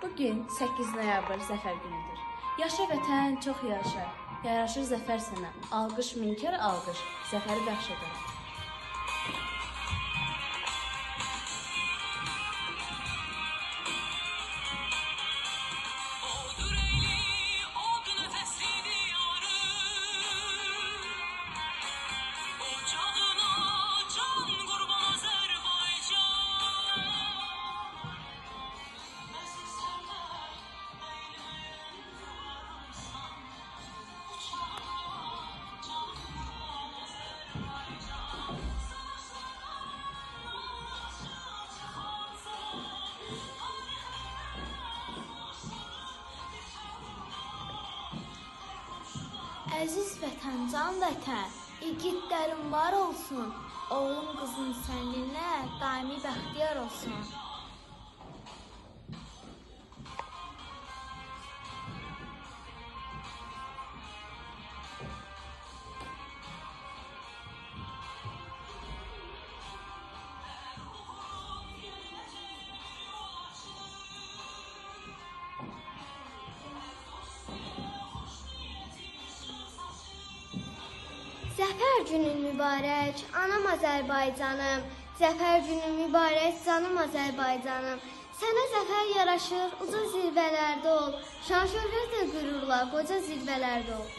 Bugün 8 noyabr Zəfər günüdür. Yaşa vətən, çox yaşa. Yaraşır zəfər sənə. Alqış min kərə alqış. Zəfəri bəxş edər. Əziz vətən, can vətən, igidlərin var olsun, oğlum qızın səninlə daimi bəxtiyar olsun. Zəfər günün mübarək, anam Azərbaycanım. Zəfər günün mübarək, canım Azərbaycanım. Sənə zəfər yaraşır, uca zirvələrdə ol. Şan şöhrət və qürurla qoca zirvələrdə ol.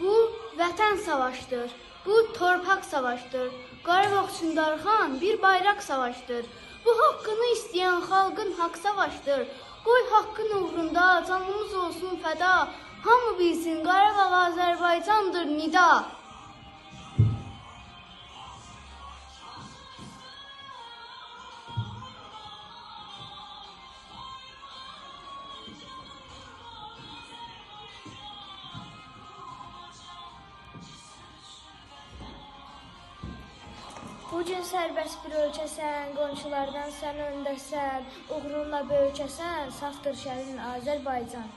Bu vətən savaşdır, bu torpaq savaşdır. Qarabağ üçün darıxan bir bayraq savaşdır. Bu haqqını istəyən xalqın haqq savaşdır. Qoy haqqın uğrunda canımız olsun fəda. Hamı bilsin Qarabağ Azərbaycandır nida. Bugün sərbəst bir ölkəsən, qonşulardan sən öndəsən, uğrunla böyükəsən, safdır şərin Azərbaycan.